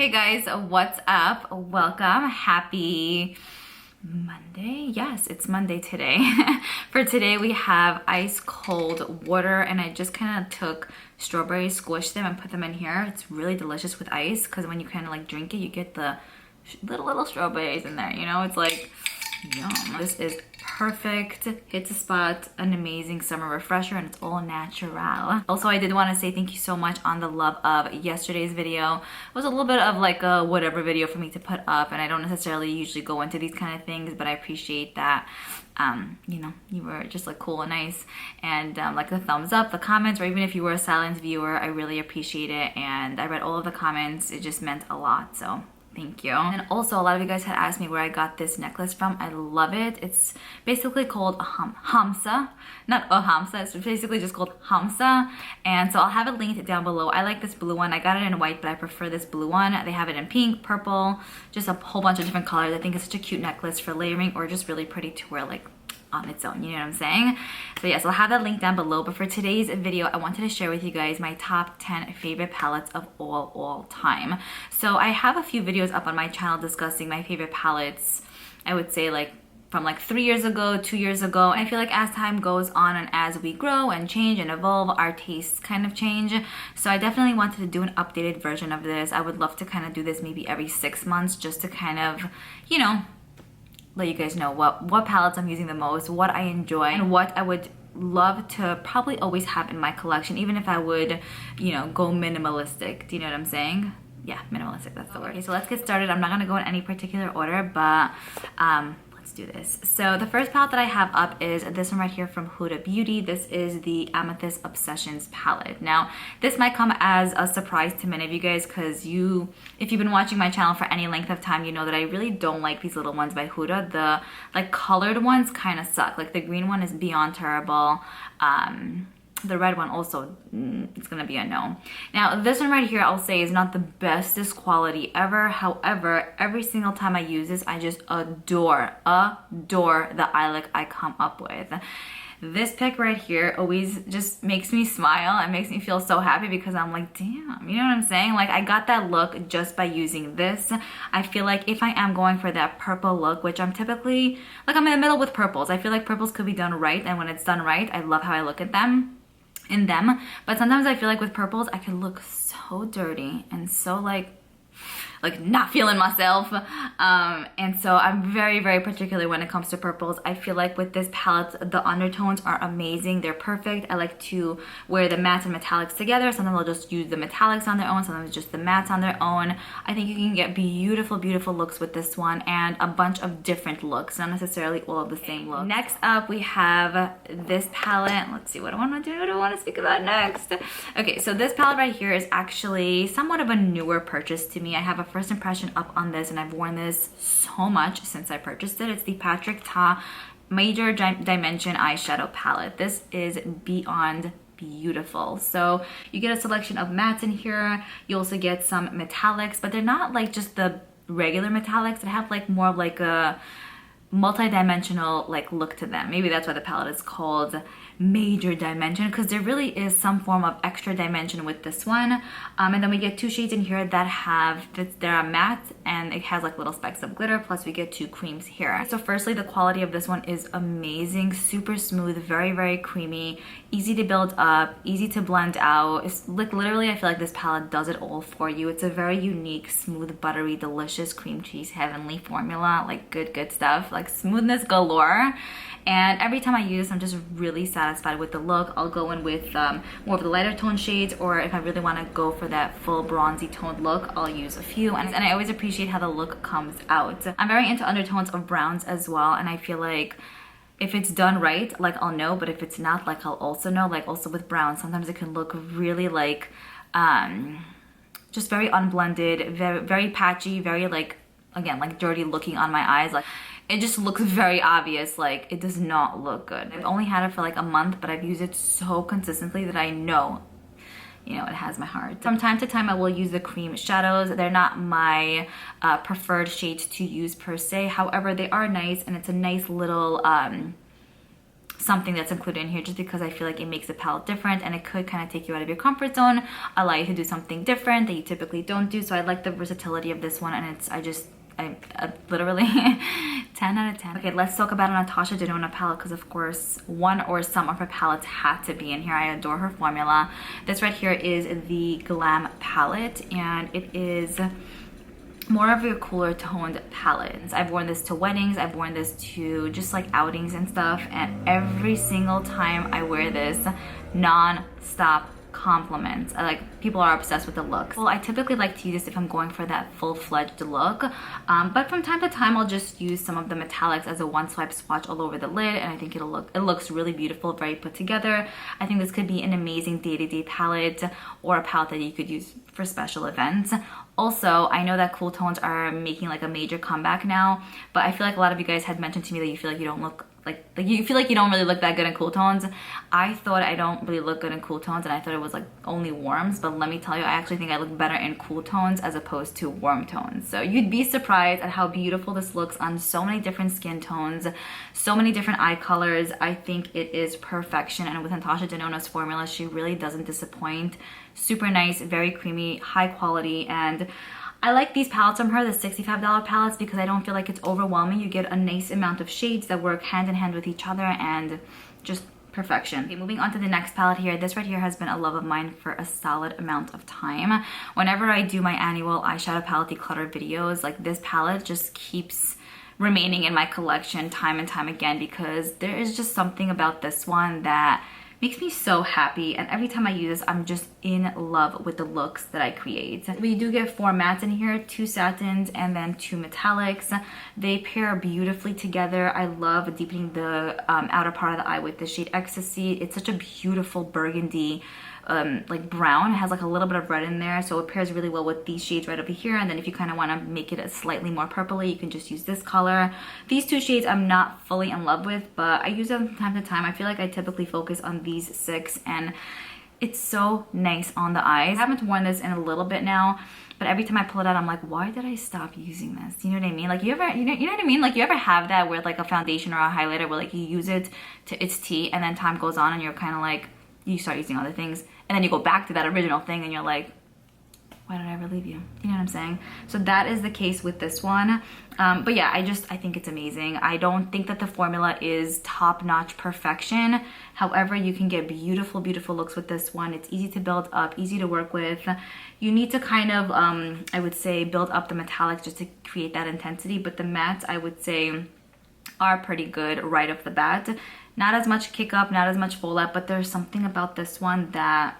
Hey guys, what's up? Welcome. Happy Monday. Yes, it's Monday today. For today we have ice cold water, and I just kind of took strawberries, squished them and put them in here. It's really delicious with ice because when you kind of like drink it, you get the little strawberries in there, you know? It's like yum. This is perfect, hits the spot, an amazing summer refresher, and it's all natural. Also, I did want to say thank you so much on the love of yesterday's video. It was a little bit of like a whatever video for me to put up, and I don't necessarily usually go into these kind of things, but I appreciate that you know, you were just like cool and nice, and like the thumbs up, the comments, or even if you were a silent viewer, I really appreciate it. And I read all of the comments. It just meant a lot, so thank you. And also, a lot of you guys had asked me where I got this necklace from. I love it. It's basically called a hamsa, not a hamsa. It's basically just called hamsa. And so I'll have it linked down below. I like this blue one. I got it in white, but I prefer this blue one. They have it in pink, purple, just a whole bunch of different colors. I think it's such a cute necklace for layering, or just really pretty to wear like on its own, you know what I'm saying? So yes, I'll have that link down below. But for today's video, I wanted to share with you guys my top 10 favorite palettes of all time. So I have a few videos up on my channel discussing my favorite palettes, I would say like from like 3 years ago, 2 years ago. I feel like as time goes on and as we grow and change and evolve, our tastes kind of change. So I definitely wanted to do an updated version of this. I would love to kind of do this maybe every 6 months, just to kind of, you know, let you guys know what palettes I'm using the most, what I enjoy, and what I would love to probably always have in my collection, even if I would, you know, go minimalistic. Do you know what I'm saying? Yeah, minimalistic, that's the word. Okay, so let's get started. I'm not gonna go in any particular order, but let's do this. So the first palette that I have up is this one right here from Huda Beauty. This is the Amethyst Obsessions palette. Now, this might come as a surprise to many of you guys, because if you've been watching my channel for any length of time, you know that I really don't like these little ones by Huda. The like colored ones kind of suck. Like the green one is beyond terrible. The red one also, it's gonna be a no. Now, this one right here, I'll say is not the bestest quality ever. However, every single time I use this, I just adore the eye look I come up with. This pick right here always just makes me smile and makes me feel so happy, because I'm like, damn, you know what I'm saying? Like, I got that look just by using this. I feel like if I am going for that purple look, which I'm typically, like, I'm in the middle with purples. I feel like purples could be done right, and when it's done right, I love how I look at them. But sometimes I feel like with purples I can look so dirty and so like not feeling myself, and so I'm very particular when it comes to purples. I feel like with this palette, the undertones are amazing. They're perfect. I like to wear the mattes and metallics together. Sometimes I'll just use the metallics on their own, sometimes just the mattes on their own. I think you can get beautiful looks with this one, and a bunch of different looks, not necessarily all of the same look. Next up, we have this palette. Let's see, what do I want to do? What do I want to speak about next? Okay, so this palette right here is actually somewhat of a newer purchase to me. I have a first impression up on this, and I've worn this so much since I purchased it. It's the Patrick Ta Major Dimension Eyeshadow Palette. This is beyond beautiful. So you get a selection of mattes in here. You also get some metallics, but they're not like just the regular metallics. They have like more of like a multi-dimensional like look to them. Maybe that's why the palette is called Major Dimension, because there really is some form of extra dimension with this one. And then we get 2 shades in here that are matte, and it has like little specks of glitter, plus we get 2 creams here. So firstly, the quality of this one is amazing, super smooth, very creamy, easy to build up, easy to blend out. It's like literally, I feel like this palette does it all for you. It's a very unique, smooth, buttery, delicious cream cheese heavenly formula. Like good stuff, like smoothness galore. And every time I use this, I'm just really satisfied with the look. I'll go in with more of the lighter tone shades, or if I really want to go for that full bronzy toned look, I'll use a few. And I always appreciate how the look comes out. I'm very into undertones of browns as well, and I feel like if it's done right, like I'll know, but if it's not, like I'll also know. Like also with brown, sometimes it can look really like just very unblended, very patchy, very like, again, like dirty looking on my eyes. Like it just looks very obvious, like it does not look good. I've only had it for like a month, but I've used it so consistently that I know, you know, it has my heart. From time to time, I will use the cream shadows. They're not my preferred shades to use per se. However, they are nice, and it's a nice little something that's included in here just because I feel like it makes the palette different, and it could kind of take you out of your comfort zone, allow you to do something different that you typically don't do. So I like the versatility of this one, and I literally 10 out of 10. Okay, let's talk about a Natasha Denona palette, because of course one or some of her palettes had to be in here. I adore her formula. This right here is the Glam palette, and it is more of a cooler toned palette. I've worn this to weddings, I've worn this to just like outings and stuff, and every single time I wear this, non-stop compliments. People are obsessed with the look. Well, I typically like to use this if I'm going for that full-fledged look, but from time to time I'll just use some of the metallics as a one swipe swatch all over the lid, and I think it looks really beautiful, very put together. I think this could be an amazing day-to-day palette, or a palette that you could use for special events. Also, I know that cool tones are making like a major comeback now, but I feel like a lot of you guys had mentioned to me that you feel like you don't look like you feel like you don't really look that good in cool tones. I thought I don't really look good in cool tones, and I thought it was like only warms, but let me tell you, I actually think I look better in cool tones as opposed to warm tones. So you'd be surprised at how beautiful this looks on so many different skin tones, so many different eye colors. I think it is perfection, and with Natasha Denona's formula, she really doesn't disappoint. Super nice, very creamy, high quality, and I like these palettes from her, the $65 palettes, because I don't feel like it's overwhelming. You get a nice amount of shades that work hand in hand with each other, and just perfection. Okay, moving on to the next palette here. This right here has been a love of mine for a solid amount of time. Whenever I do my annual eyeshadow palette declutter videos, like this palette just keeps remaining in my collection time and time again, because there is just something about this one that makes me so happy, and every time I use this, I'm just in love with the looks that I create. We do get 4 mattes in here, 2 satins, and then 2 metallics. They pair beautifully together. I love deepening the outer part of the eye with the shade Ecstasy. It's such a beautiful burgundy, like brown. It has like a little bit of red in there, so it pairs really well with these shades right over here. And then if you kind of want to make it a slightly more purpley, you can just use this color. These 2 shades I'm not fully in love with, but I use them from time to time. I feel like I typically focus on these 6, and it's so nice on the eyes. I haven't worn this in a little bit now, but every time I pull it out, I'm like, why did I stop using this? You know what I mean? Like, you know what I mean? Like, you ever have that where like a foundation or a highlighter where like you use it to its tea, and then time goes on and you're kind of like, you start using other things, and then you go back to that original thing and you're like, why did I ever leave you? You know what I'm saying? So that is the case with this one. But yeah, I think it's amazing. I don't think that the formula is top-notch perfection. However, you can get beautiful, beautiful looks with this one. It's easy to build up, easy to work with. You need to kind of, I would say, build up the metallics just to create that intensity. But the mattes, I would say, are pretty good right off the bat. Not as much kick up, not as much fold up, but there's something about this one that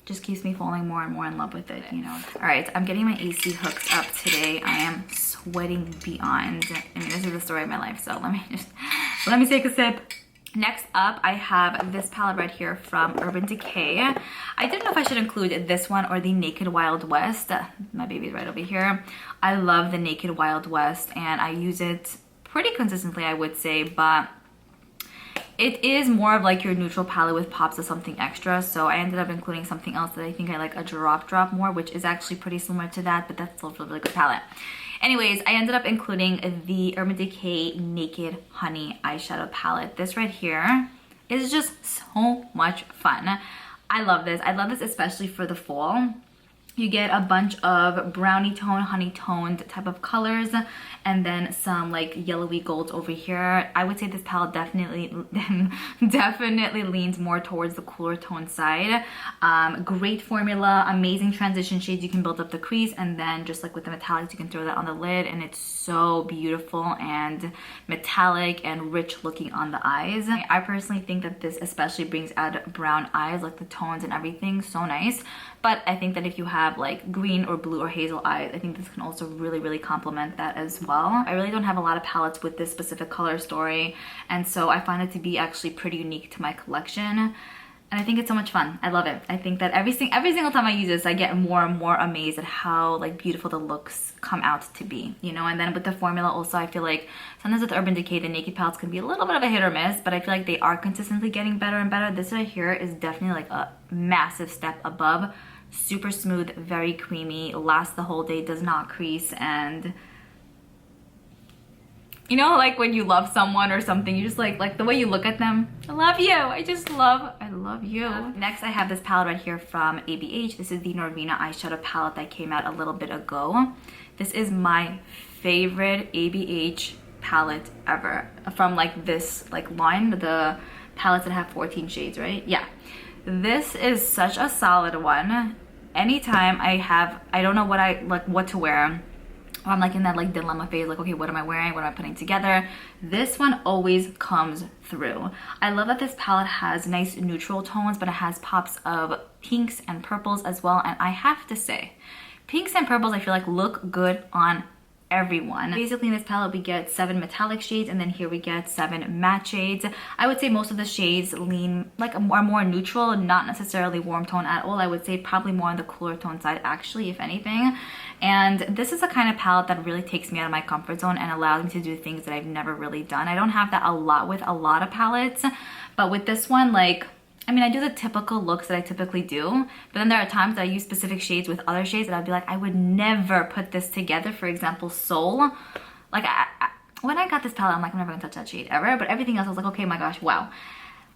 just keeps me falling more and more in love with it, you know. All right, I'm getting my AC hooked up today. I am sweating beyond. I mean, this is the story of my life, so let me take a sip. Next up, I have this palette right here from Urban Decay. I didn't know if I should include this one or the Naked Wild West. My baby's right over here. I love the Naked Wild West, and I use it pretty consistently, I would say, but it is more of like your neutral palette with pops of something extra. So I ended up including something else that I think I like a drop more, which is actually pretty similar to that, but that's still a really good palette. Anyways, I ended up including the Urban Decay Naked Honey eyeshadow palette. This right here is just so much fun. I love this. I love this especially for the fall. You get a bunch of brownie tone, honey toned type of colors, and then some like yellowy golds over here. I would say this palette definitely leans more towards the cooler tone side. Great formula, amazing transition shades. You can build up the crease, and then just like with the metallics, you can throw that on the lid, and it's so beautiful and metallic and rich looking on the eyes. I personally think that this especially brings out brown eyes, like the tones and everything, so nice. But I think that if you have like green or blue or hazel eyes, I think this can also really complement that as well. I really don't have a lot of palettes with this specific color story, and so I find it to be actually pretty unique to my collection. And I think it's so much fun. I love it. I think that every single time I use this, I get more and more amazed at how like beautiful the looks come out to be, you know. And then with the formula also, I feel like sometimes with Urban Decay, the naked palettes can be a little bit of a hit or miss, but I feel like they are consistently getting better and better. This right here is definitely like a massive step above. Super smooth, very creamy, lasts the whole day, does not crease, and You know, like when you love someone or something, you just like the way you look at them. I love you. I love you. Next, I have this palette right here from ABH. This is the Norvina eyeshadow palette that came out a little bit ago. This is my favorite ABH palette ever. From like this like line, the palettes that have 14 shades, right? Yeah. This is such a solid one. Anytime I don't know what to wear. I'm like in that like dilemma phase, like, okay, what am I wearing? What am I putting together? This one always comes through. I love that this palette has nice neutral tones, but it has pops of pinks and purples as well. And I have to say, pinks and purples I feel like look good on everyone. Basically in this palette we get 7 metallic shades, and then here we get 7 matte shades. I would say most of the shades lean like are more neutral, not necessarily warm tone at all. I would say probably more on the cooler tone side actually, if anything. And this is a kind of palette that really takes me out of my comfort zone and allows me to do things that I've never really done. I don't have that a lot with a lot of palettes, but with this one, like, I mean, I do the typical looks that I typically do, but then there are times that I use specific shades with other shades that I'd be like, I would never put this together. For example, Soul. Like, when I got this palette, I'm like, I'm never gonna touch that shade ever, but everything else I was like, okay, my gosh, wow.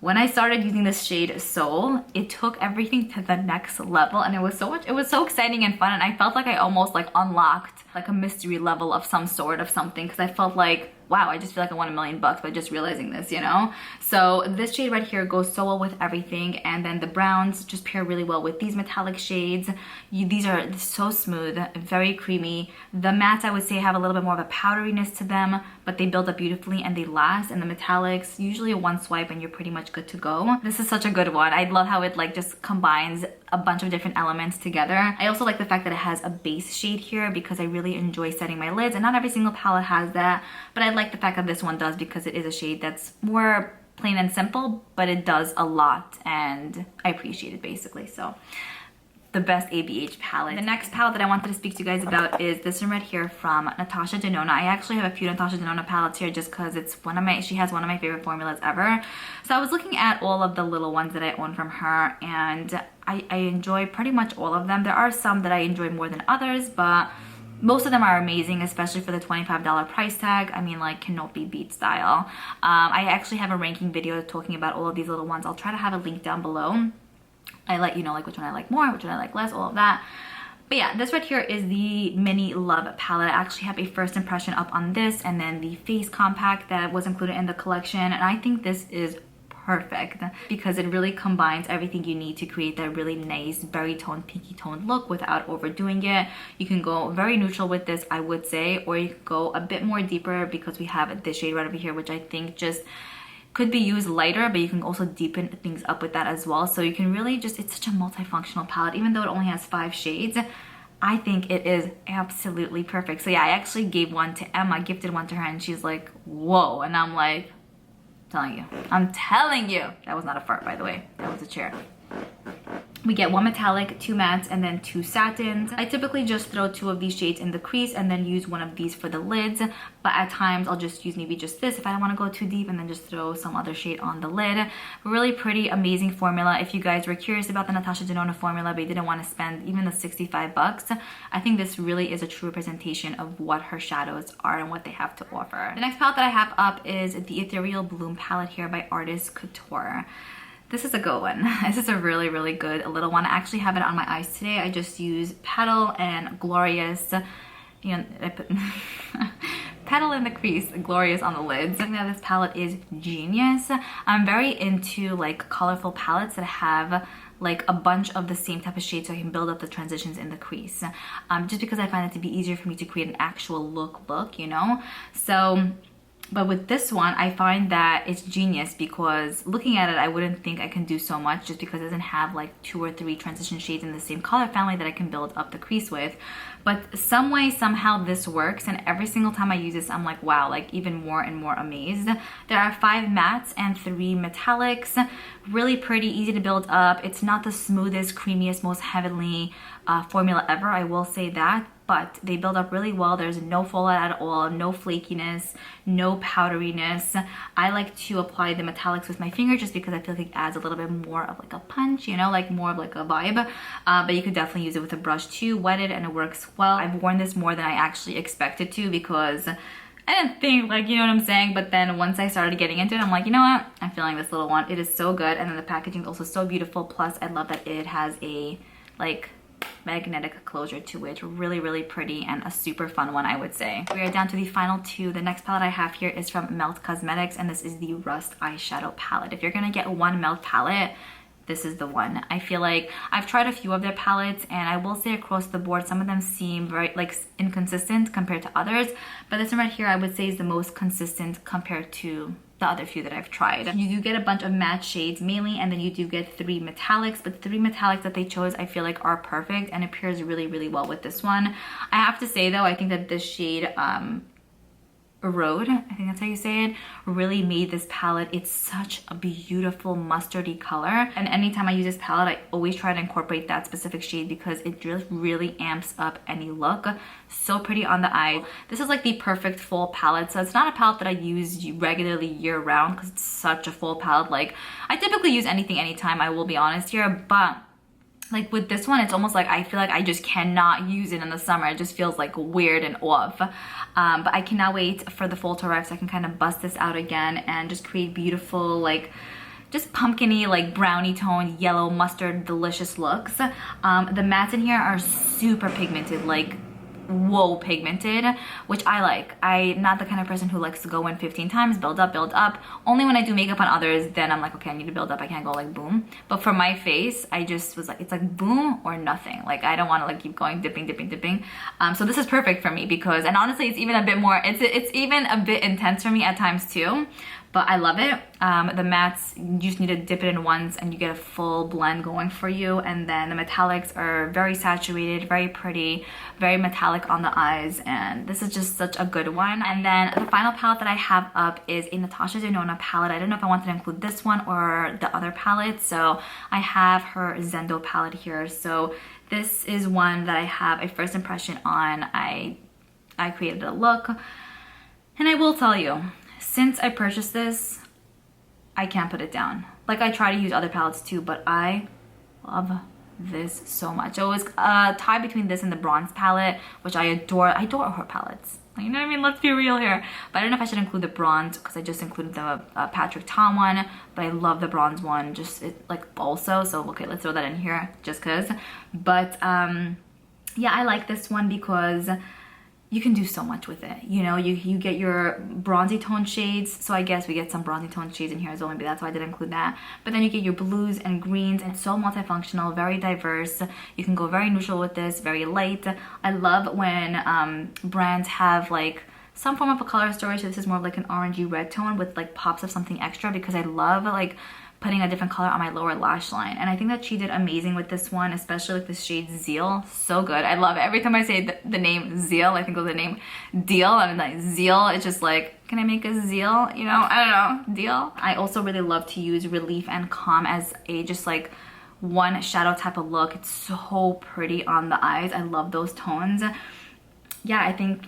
When I started using this shade Soul, it took everything to the next level, and it was so exciting and fun, and I felt like I almost like unlocked like a mystery level of some sort of something, because I felt like, wow, I just feel like I won $1 million by just realizing this, you know? So this shade right here goes so well with everything, and then the browns just pair really well with these metallic shades. These are so smooth, very creamy. The mattes, I would say, have a little bit more of a powderiness to them, but they build up beautifully and they last. And the metallics, usually a one swipe and you're pretty much good to go. This is such a good one. I love how it like just combines a bunch of different elements together. I also like the fact that it has a base shade here because I really enjoy setting my lids, and not every single palette has that, but I like the fact that this one does because it is a shade that's more plain and simple, but it does a lot and I appreciate it basically. So the best ABH palette. The next palette that I wanted to speak to you guys about is this one right here from Natasha Denona. I actually have a few Natasha Denona palettes here just because it's she has one of my favorite formulas ever. So I was looking at all of the little ones that I own from her, and I enjoy pretty much all of them. There are some that I enjoy more than others, but most of them are amazing, especially for the $25 price tag. I mean, like, cannot be beat style. I actually have a ranking video talking about all of these little ones. I'll try to have a link down below. I let you know like which one I like more, which one I like less, all of that. But yeah, this right here is the Mini Love palette. I actually have a first impression up on this, and then the face compact that was included in the collection. And I think this is perfect because it really combines everything you need to create that really nice berry toned, pinky toned look without overdoing it. You can go very neutral with this, I would say, or you could go a bit more deeper because we have this shade right over here, which I think just could be used lighter, but you can also deepen things up with that as well. So you can really just, it's such a multifunctional palette. Even though it only has 5 shades, I think it is absolutely perfect. So yeah, I actually gave one to Emma, gifted one to her, and she's like, whoa. And I'm like, I'm telling you. That was not a fart, by the way. That was a chair. We get 1 metallic, 2 mattes, and then 2 satins. I typically just throw 2 of these shades in the crease and then use 1 of these for the lids, but at times I'll just use maybe just this if I don't want to go too deep, and then just throw some other shade on the lid. Really pretty, amazing formula. If you guys were curious about the Natasha Denona formula but you didn't want to spend even the 65 bucks, I think this really is a true representation of what her shadows are and what they have to offer. The next palette that I have up is the Ethereal Bloom palette here by Artist Couture. This is a good one. This is a really, really good little one. I actually have it on my eyes today. I just use Petal and Glorious. You know, I put Petal in the crease, Glorious on the lids. I think that this palette is genius. I'm very into like colorful palettes that have like a bunch of the same type of shades so I can build up the transitions in the crease. Just because I find it to be easier for me to create an actual look, you know? So, but with this one, I find that it's genius because looking at it, I wouldn't think I can do so much just because it doesn't have like 2 or 3 transition shades in the same color family that I can build up the crease with. But some way, somehow this works, and every single time I use this, I'm like, wow, like even more and more amazed. There are 5 mattes and 3 metallics. Really pretty, easy to build up. It's not the smoothest, creamiest, most heavenly formula ever, I will say that, but they build up really well. There's no fallout at all, no flakiness, no powderiness. I like to apply the metallics with my finger just because I feel like it adds a little bit more of like a punch, you know, like more of like a vibe. But you could definitely use it with a brush too, wet it, and it works well. I've worn this more than I actually expected to because I didn't think, like, you know what I'm saying? But then once I started getting into it, I'm like, you know what? I'm feeling this little one. It is so good. And then the packaging is also so beautiful. Plus, I love that it has a, like, magnetic closure to it. Really, really pretty and a super fun one, I would say. We are down to the final two. The next palette I have here is from Melt Cosmetics, and this is the Rust eyeshadow palette. If you're gonna get one Melt palette, this is the one. I feel like I've tried a few of their palettes, and I will say across the board, some of them seem very like inconsistent compared to others, but this one right here I would say is the most consistent compared to the other few that I've tried. You do get a bunch of matte shades mainly, and then you do get 3 metallics, but the 3 metallics that they chose I feel like are perfect and it pairs really, really well with this one. I have to say though, I think that this shade Road, I think that's how you say it, really made this palette. It's such a beautiful mustardy color, and anytime I use this palette I always try to incorporate that specific shade because it just really amps up any look. So pretty on the eye. This is like the perfect fall palette, so it's not a palette that I use regularly year round because it's such a fall palette. Like, I typically use anything anytime, I will be honest here, but like with this one, it's almost like I feel like I just cannot use it in the summer. It just feels like weird and off. But I cannot wait for the fall to arrive so I can kind of bust this out again and just create beautiful, like, just pumpkin-y, like brownie tone, yellow, mustard, delicious looks. The mattes in here are super pigmented, like whoa pigmented, which I like. I'm not the kind of person who likes to go in 15 times, build up, build up. Only when I do makeup on others, then I'm like, okay, I need to build up. I can't go like boom. But for my face, I just was like, it's like boom or nothing. Like, I don't want to like keep going, dipping, dipping, dipping. So this is perfect for me because, and honestly, it's even a bit more, it's even a bit intense for me at times too. But I love it. The mattes, you just need to dip it in once and you get a full blend going for you. And then the metallics are very saturated, very pretty, very metallic on the eyes. And this is just such a good one. And then the final palette that I have up is a Natasha Denona palette. I don't know if I wanted to include this one or the other palette. So I have her Zendo palette here. So this is one that I have a first impression on. I created a look. And I will tell you, since I purchased this, I can't put it down. Like, I try to use other palettes too, but I love this so much. It was a tie between this and the bronze palette, which I adore. I adore her palettes. You know what I mean? Let's be real here. But I don't know if I should include the bronze because I just included the Patrick Ta one, but I love the bronze one just like also. So okay, let's throw that in here just cause. But yeah, I like this one because you can do so much with it. You know, you get your bronzy tone shades. So I guess we get some bronzy tone shades in here as well. Maybe that's why I didn't include that. But then you get your blues and greens, and it's so multifunctional, very diverse. You can go very neutral with this, very light. I love when brands have like some form of a color story. So this is more of like an orangey red tone with like pops of something extra because I love like putting a different color on my lower lash line. And I think that she did amazing with this one, especially with this shade Zeal. So good. I love it. Every time I say the name Zeal, I think of the name Deal. I mean, like Zeal, it's just like, can I make a Zeal? You know, I don't know, deal. I also really love to use Relief and Calm as a just like one shadow type of look. It's so pretty on the eyes. I love those tones. Yeah, I think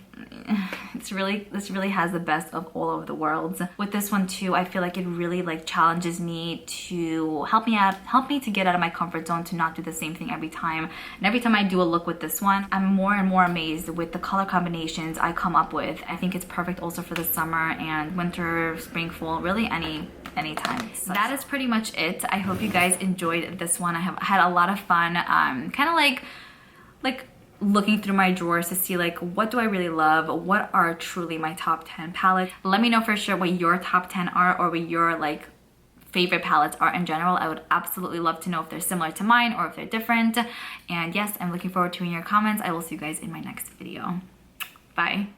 this really has the best of all of the worlds. With this one too, I feel like it really like challenges me to help me to get out of my comfort zone, to not do the same thing every time. And every time I do a look with this one, I'm more and more amazed with the color combinations I come up with. I think it's perfect also for the summer and winter, spring, fall, really any time. So that is pretty much it. I hope you guys enjoyed this one. I have had a lot of fun, kind of like looking through my drawers to see like what do I really love, what are truly my top 10 palettes. Let me know for sure what your top 10 are, or what your like favorite palettes are in general. I would absolutely love to know if they're similar to mine or if they're different. And yes, I'm looking forward to reading your comments. I will see you guys in my next video. Bye.